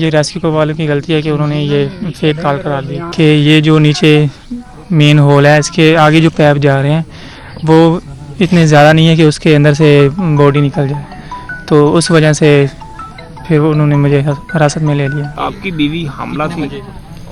ये रेस्क्यू वालों की गलती है कि उन्होंने ये फेक कॉल करा दी कि ये जो नीचे मेन होल है इसके आगे जो पैप जा रहे हैं वो इतने ज़्यादा नहीं है कि उसके अंदर से बॉडी निकल जाए, तो उस वजह से फिर उन्होंने मुझे हिरासत में ले लिया। आपकी बीवी हामला थी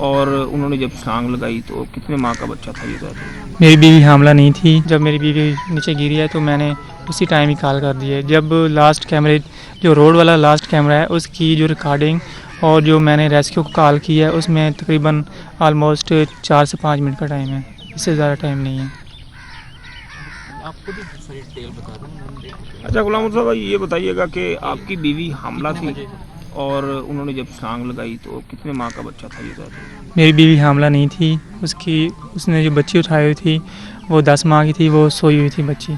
और उन्होंने जब छलांग लगाई तो कितने माह का बच्चा था ये बात? मेरी बीवी हामला नहीं थी। जब मेरी बीवी नीचे गिरी है तो मैंने उसी टाइम ही कॉल कर दी है। जब लास्ट कैमरे जो रोड वाला लास्ट कैमरा है उसकी जो रिकॉर्डिंग और जो मैंने रेस्क्यू को कॉल की है उसमें तकरीबन ऑलमोस्ट 4 से 5 मिनट का टाइम है, इससे ज़्यादा टाइम नहीं है। आपको भी सारी डिटेल बता दूँ। अच्छा गुलाम साहब भाई ये बताइएगा कि आपकी बीवी हामला थी और उन्होंने जब छलांग लगाई तो कितने माह का बच्चा था ये बात? मेरी बीवी हामला नहीं थी। उसने जो बच्ची उठाई हुई थी वो 10 माह की थी, वो सोई हुई थी बच्ची।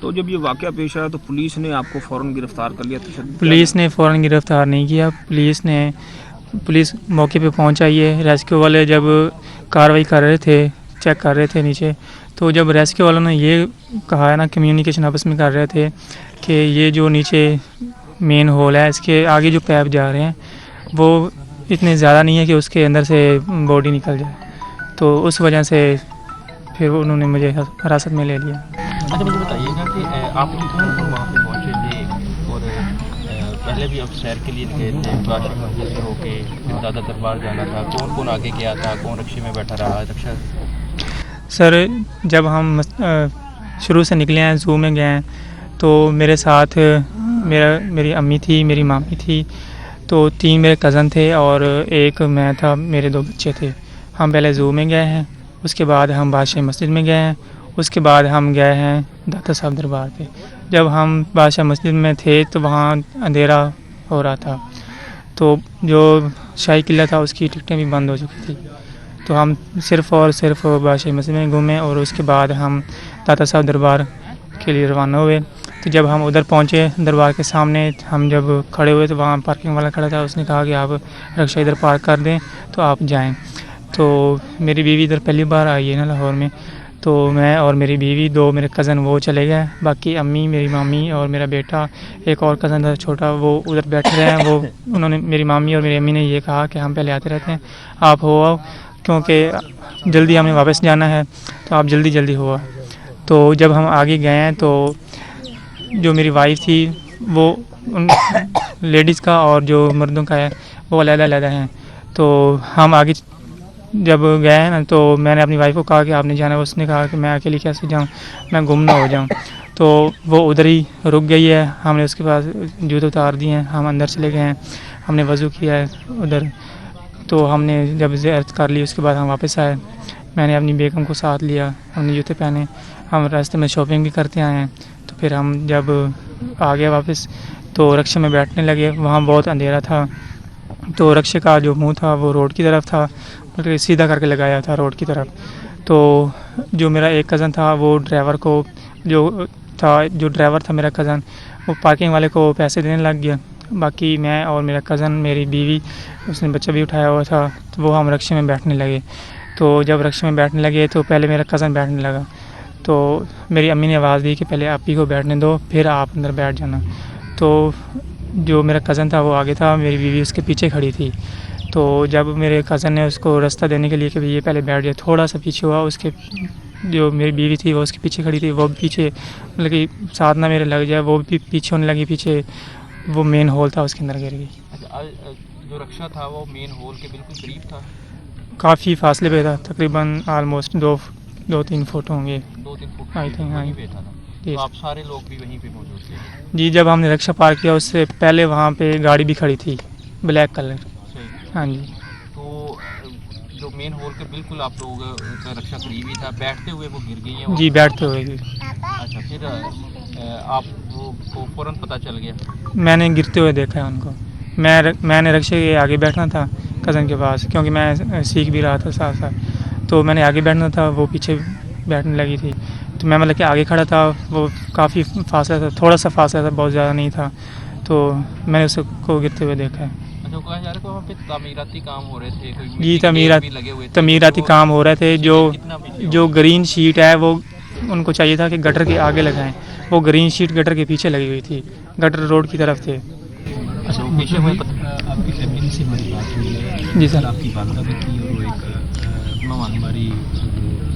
तो जब ये वाक़या पेश आया तो पुलिस ने आपको फ़ौरन गिरफ्तार कर लिया? पुलिस ने फ़ौरन गिरफ्तार नहीं किया। पुलिस मौके पे पहुंच आई है। रेस्क्यू वाले जब कार्रवाई कर रहे थे, चेक कर रहे थे नीचे, तो जब रेस्क्यू वालों ने ये कहा है ना, कम्युनिकेशन आपस में कर रहे थे कि ये जो नीचे मेन होल है इसके आगे जो पैप जा रहे हैं वो इतने ज़्यादा नहीं है कि उसके अंदर से बॉडी निकल जाए, तो उस वजह से फिर उन्होंने मुझे हिरासत में ले लिया। अच्छा मुझे बताइएगा कि आप कौन कौन वहाँ पे पहुँचे थे और पहले भी आप सैर के लिए गए थे, बादशाह मस्जिद से होके दादा दरबार जाना था, कौन कौन आगे गया था, कौन रक्शे में बैठा रहा? रक्षा सर जब हम शुरू से निकले हैं, ज़ू में गए हैं, तो मेरे साथ मेरी अम्मी थी, मेरी मामी थी, तो 3 मेरे कज़न थे और एक मैं था, मेरे 2 बच्चे थे। हम पहले ज़ू में गए हैं, उसके बाद हम बादशाह मस्जिद में गए हैं, उसके बाद हम गए हैं दाता साहब दरबार पे। जब हम बादशाह मस्जिद में थे तो वहाँ अंधेरा हो रहा था, तो जो शाही किला था उसकी टिकटें भी बंद हो चुकी थी, तो हम सिर्फ़ और सिर्फ बादशाह मस्जिद में घूमे और उसके बाद हम दाता साहब दरबार के लिए रवाना हुए। तो जब हम उधर पहुँचे दरबार के सामने, हम जब खड़े हुए तो वहाँ पार्किंग वाला खड़ा था, उसने कहा कि आप रिक्शा इधर पार्क कर दें तो आप जाएं। तो मेरी बीवी इधर पहली बार आई है ना लाहौर में, तो मैं और मेरी बीवी, 2 मेरे कज़न वो चले गए, बाकी अम्मी, मेरी मामी और मेरा बेटा, एक और कज़न था छोटा, वो उधर बैठे रहे हैं। वो उन्होंने, मेरी मामी और मेरी अम्मी ने ये कहा कि हम पहले आते रहते हैं, आप हो आओ, क्योंकि जल्दी हमें वापस जाना है, तो आप जल्दी हो आओ। तो जब हम आगे गए हैं तो जो मेरी वाइफ थी वो उन लेडीज़ का और जो मर्दों का है वो अलग-अलग हैं। तो हम आगे जब गए हैं ना, तो मैंने अपनी वाइफ को कहा कि आपने जाना है, उसने कहा कि मैं अकेली कैसे जाऊं, मैं गुम ना हो जाऊं। तो वो उधर ही रुक गई है। हमने उसके पास जूते उतार दिए हैं, हम अंदर चले गए हैं, हमने वज़ू किया है उधर, तो हमने जब ज़ियारत कर ली उसके बाद हम वापस आए। मैंने अपनी बेगम को साथ लिया, हमने जूते पहने, हम रास्ते में शॉपिंग भी करते आए हैं। तो फिर हम जब आ गए वापस तो रिक्शे में बैठने लगे, वहाँ बहुत अंधेरा था, तो रिक्शे का जो मुंह था वो रोड की तरफ था, मतलब सीधा करके लगाया था रोड की तरफ। तो जो मेरा एक कज़न था वो ड्राइवर को, जो ड्राइवर था मेरा कज़न, वो पार्किंग वाले को पैसे देने लग गया। बाकी मैं और मेरा कज़न, मेरी बीवी, उसने बच्चा भी उठाया हुआ था, तो वो हम रिक्शे में बैठने लगे। तो जब रिक्शे में बैठने लगे तो पहले मेरा कज़न बैठने लगा, तो मेरी अम्मी ने आवाज़ दी कि पहले आप ही को बैठने दो, फिर आप अंदर बैठ जाना। तो जो मेरा कज़न था वो आगे था, मेरी बीवी उसके पीछे खड़ी थी। तो जब मेरे कज़न ने उसको रास्ता देने के लिए कि ये पहले बैठ जाए, थोड़ा सा पीछे हुआ, उसके जो मेरी बीवी थी वो उसके पीछे खड़ी थी, वो पीछे मतलब कि साथ ना मेरे लग जाए, वो भी पीछे होने लगी, पीछे वो मेन होल था उसके अंदर गिर गई। जो रक्षा था वो मेन होल के बिल्कुल करीब था? काफ़ी फासले पे था, तकरीबन ऑलमोस्ट 2-3 फुट होंगे, 2-3 फुट आई थिंक। हाँ पे था ना? तो आप सारे लोग भी वहीं पे मौजूद थे? जी, जब हमने रिक्शा पार्क किया उससे पहले वहाँ पे गाड़ी भी खड़ी थी, ब्लैक कलर। हाँ जी। तो जो मेन होल के बिल्कुल आप लोग का रक्षा करीब ही था, बैठते हुए वो गिर गई है? जी, बैठते हुए गिर। अच्छा, फिर आप वो फ़ौरन पता चल गया? मैंने गिरते हुए देखा है उनको। मैंने रिक्शे के आगे बैठना था कज़न के पास, क्योंकि मैं सीख भी रहा था साथ साथ, तो मैंने आगे बैठना था, वो पीछे बैठने लगी थी, तो मैं मतलब कि आगे खड़ा था, वो काफ़ी फासला था, थोड़ा सा फासला था, बहुत ज़्यादा नहीं था, तो मैंने उसको गिरते हुए देखा है। अच्छा, कहा जा रहा है वहाँ पे तामीराती काम हो रहे थे? जी, कोई तमीराती काम हो रहे थे। जो ग्रीन शीट है वो उनको चाहिए था कि गटर के आगे लगाएं, वो ग्रीन शीट गटर के पीछे लगी हुई थी, गटर रोड की तरफ थे। अच्छा, वो पेशे हुए आपकी फैमिली से हमारी बात हुई है। जी सर। आपकी वालदा भी थी और वो एक हमारी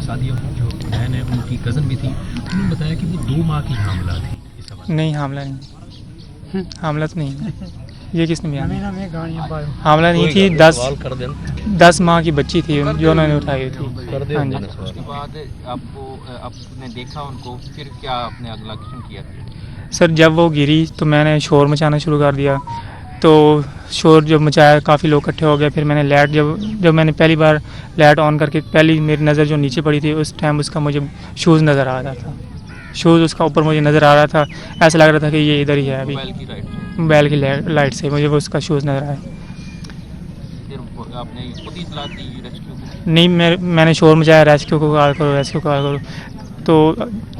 सादिया जो बहन है उनकी कज़न भी थी। उन्होंने बताया कि वो 2 माह की हामला थी। इस हवाले नहीं, हामला नहीं, हामला तो नहीं है। ये किसने बयान दिया? हामला नहीं थी, 10 माह की बच्ची थी जो उन्होंने उठाई थी। हाँ जी। उसके बाद आपने देखा उनको, फिर क्या आपने अगला एक्शन किया? सर जब वो गिरी तो मैंने शोर मचाना शुरू कर दिया। तो शोर जब मचाया, काफ़ी लोग इकट्ठे हो गए। फिर मैंने लाइट जब मैंने पहली बार लाइट ऑन करके पहली मेरी नज़र जो नीचे पड़ी थी, उस टाइम उसका मुझे शूज़ नज़र आ रहा था। शूज़ उसका ऊपर मुझे नज़र आ रहा था। ऐसा लग रहा था कि ये इधर ही है अभी। मोबाइल की राइट से बैल की लाइट से मुझे वो उसका शूज़ नज़र आया। फिर आपने खुद ही इतला दी रेस्क्यू को? नहीं, मैंने शोर मचाया, रेस्क्यू को कॉल करो, रेस्क्यू को कॉल करो। तो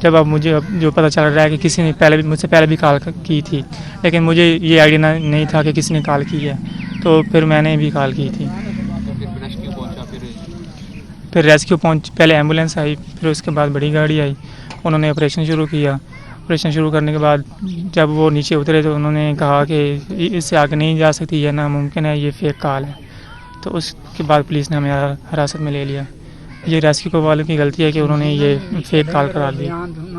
जब अब मुझे जो पता चल रहा है कि किसी ने मुझसे पहले भी कॉल की थी, लेकिन मुझे ये आइडिया नहीं था कि किसी ने कॉल की है। तो फिर मैंने भी कॉल की थी। तो फिर रेस्क्यू पहुंचा, फिर रेस्क्यू पहले एम्बुलेंस आई, फिर उसके बाद बड़ी गाड़ी आई। उन्होंने ऑपरेशन शुरू किया। ऑपरेशन शुरू करने के बाद जब वो नीचे उतरे तो उन्होंने कहा कि इससे आगे नहीं जा सकती, ये नामुमकिन है, ये फेक कॉल है। तो उसके बाद पुलिस ने हमें हिरासत में ले लिया। ये रेस्क्यू वालों की गलती है कि उन्होंने ये फेक कॉल करा दी।